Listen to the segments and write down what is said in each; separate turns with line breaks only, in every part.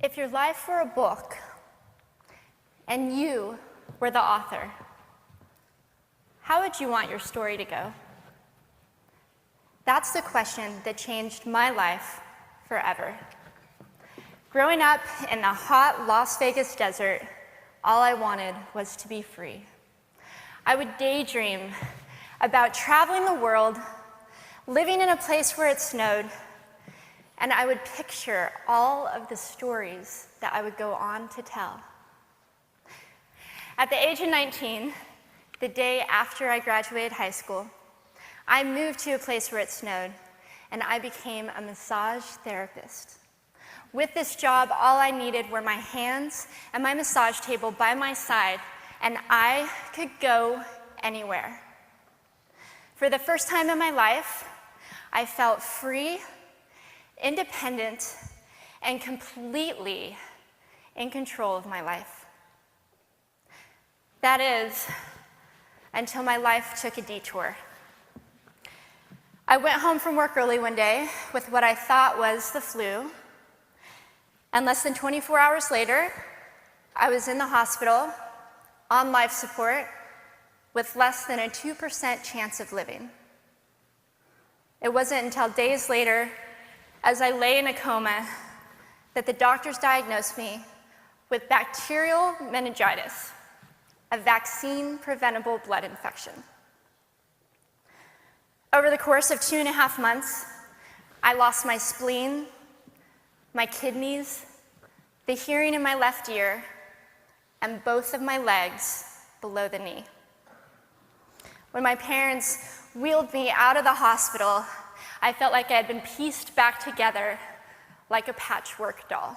If your life were a book and you were the author, how would you want your story to go? That's the question that changed my life forever. Growing up in the hot Las Vegas desert, all I wanted was to be free. I would daydream about traveling the world, living in a place where it snowed, and I would picture all of the stories that I would go on to tell. At the age of 19, the day after I graduated high school, I moved to a place where it snowed, and I became a massage therapist. With this job, all I needed were my hands and my massage table by my side, and I could go anywhere. For the first time in my life, I felt free, independent, and completely in control of my life. That is, until my life took a detour. I went home from work early one day with what I thought was the flu, and less than 24 hours later, I was in the hospital on life support with less than a 2% chance of living. It wasn't until days later, as I lay in a coma, that the doctors diagnosed me with bacterial meningitis, a vaccine-preventable blood infection. Over the course of 2.5 months, I lost my spleen, my kidneys, the hearing in my left ear, and both of my legs below the knee. When my parents wheeled me out of the hospital, I felt like I had been pieced back together like a patchwork doll.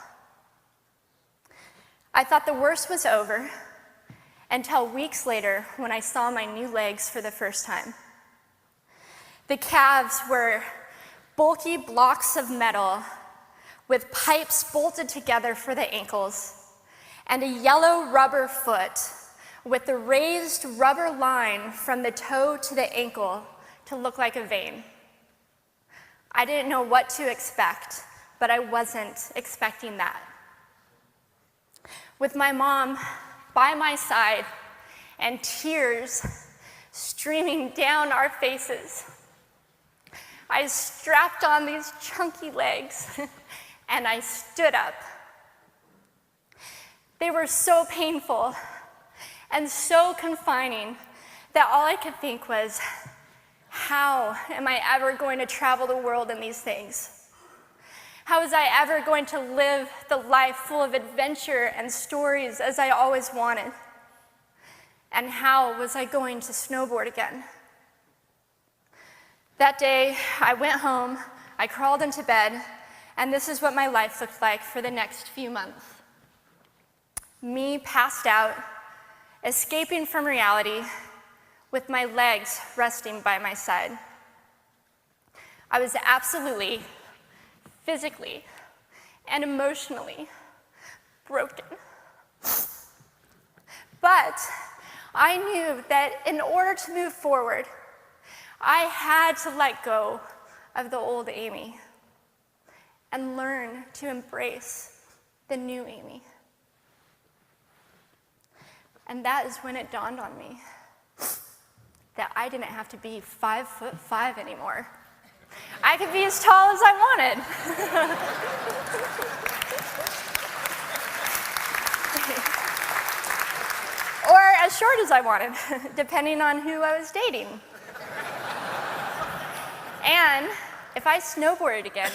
I thought the worst was over until weeks later when I saw my new legs for the first time. The calves were bulky blocks of metal with pipes bolted together for the ankles, and a yellow rubber foot with the raised rubber line from the toe to the ankle to look like a vein. I didn't know what to expect, but I wasn't expecting that. With my mom by my side and tears streaming down our faces, I strapped on these chunky legs and I stood up. They were so painful and so confining that all I could think was, how am I ever going to travel the world in these things? How was I ever going to live the life full of adventure and stories as I always wanted? And how was I going to snowboard again? That day, I went home, I crawled into bed, and this is what my life looked like for the next few months. Me passed out, escaping from reality, with my legs resting by my side. I was absolutely, physically, and emotionally broken. But I knew that in order to move forward, I had to let go of the old Amy and learn to embrace the new Amy. And that is when it dawned on me that I didn't have to be 5'5" anymore. I could be as tall as I wanted. Or as short as I wanted, depending on who I was dating. And if I snowboarded again,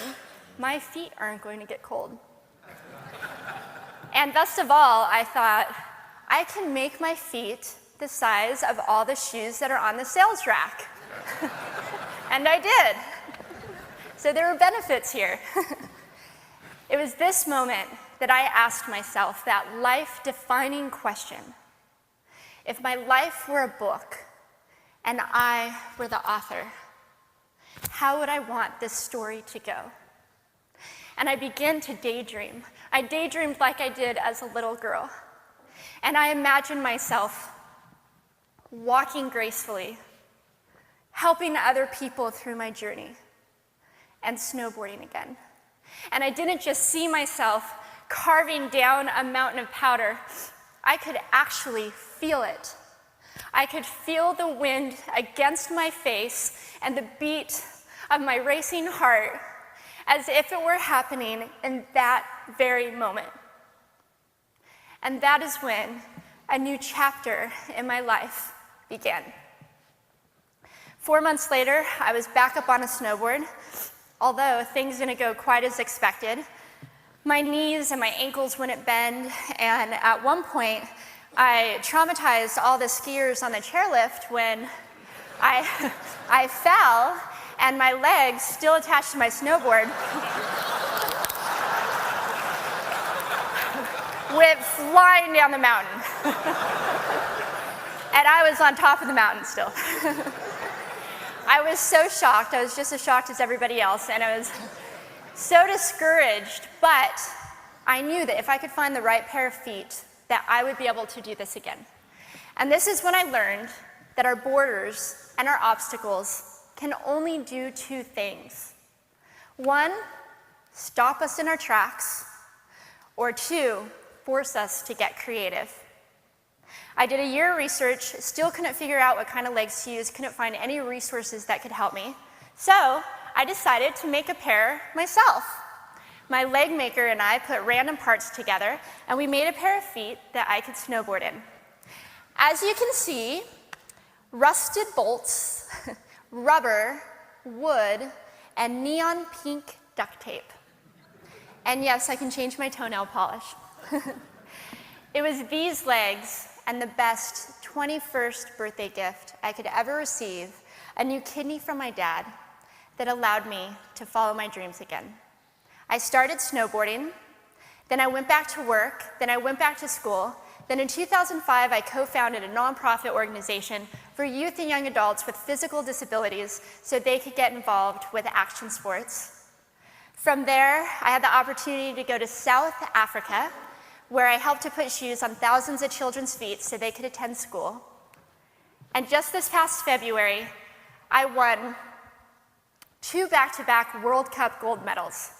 my feet aren't going to get cold. And best of all, I thought, I can make my feet the size of all the shoes that are on the sales rack. And I did. So there were benefits here. It was this moment that I asked myself that life-defining question. If my life were a book and I were the author, how would I want this story to go? And I began to daydream. I daydreamed like I did as a little girl. And I imagined myself walking gracefully, helping other people through my journey, and snowboarding again. And I didn't just see myself carving down a mountain of powder. I could actually feel it. I could feel the wind against my face and the beat of my racing heart as if it were happening in that very moment. And that is when a new chapter in my life began. 4 months later, I was back up on a snowboard, although things didn't go quite as expected. My knees and my ankles wouldn't bend, and at one point, I traumatized all the skiers on the chairlift when I fell, and my legs, still attached to my snowboard, went flying down the mountain. And I was on top of the mountain still. I was so shocked. I was just as shocked as everybody else, and I was so discouraged, but I knew that if I could find the right pair of feet, that I would be able to do this again. And this is when I learned that our borders and our obstacles can only do two things. One, stop us in our tracks, or two, force us to get creative. I did a year of research, still couldn't figure out what kind of legs to use, couldn't find any resources that could help me. So I decided to make a pair myself. My leg maker and I put random parts together, and we made a pair of feet that I could snowboard in. As you can see, rusted bolts, rubber, wood, and neon pink duct tape. And yes, I can change my toenail polish. It was these legs and the best 21st birthday gift I could ever receive, a new kidney from my dad, that allowed me to follow my dreams again. I started snowboarding, then I went back to work, then I went back to school. Then in 2005, I co-founded a nonprofit organization for youth and young adults with physical disabilities so they could get involved with action sports. From there, I had the opportunity to go to South Africa, where I helped to put shoes on thousands of children's feet so they could attend school. And just this past February, I won 2 back-to-back World Cup gold medals.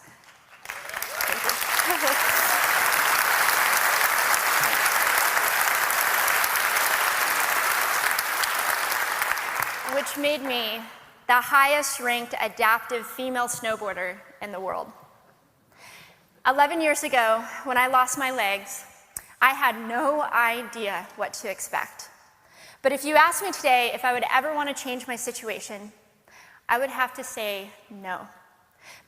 Which made me the highest ranked adaptive female snowboarder in the world. 11 years ago, when I lost my legs, I had no idea what to expect. But if you asked me today if I would ever want to change my situation, I would have to say no.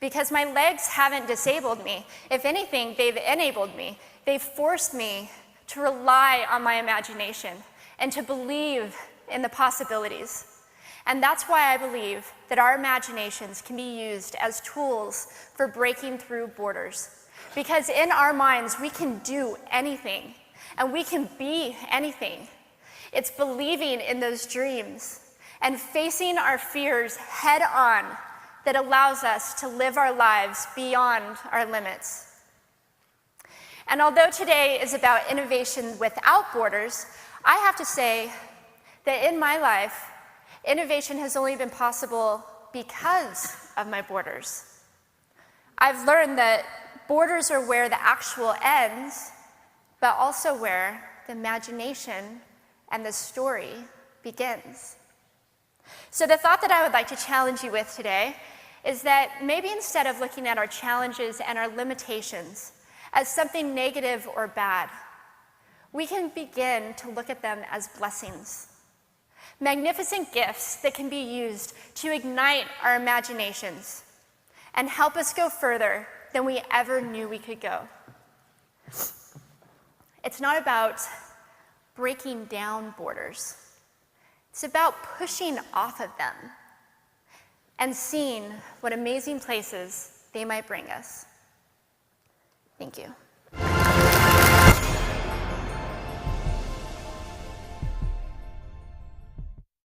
Because my legs haven't disabled me. If anything, they've enabled me. They've forced me to rely on my imagination and to believe in the possibilities. And that's why I believe that our imaginations can be used as tools for breaking through borders. Because in our minds, we can do anything, and we can be anything. It's believing in those dreams and facing our fears head on that allows us to live our lives beyond our limits. And although today is about innovation without borders, I have to say that in my life, innovation has only been possible because of my borders. I've learned that borders are where the actual ends, but also where the imagination and the story begins. So the thought that I would like to challenge you with today is that maybe instead of looking at our challenges and our limitations as something negative or bad, we can begin to look at them as blessings. Magnificent gifts that can be used to ignite our imaginations and help us go further than we ever knew we could go. It's not about breaking down borders. It's about pushing off of them and seeing what amazing places they might bring us. Thank you.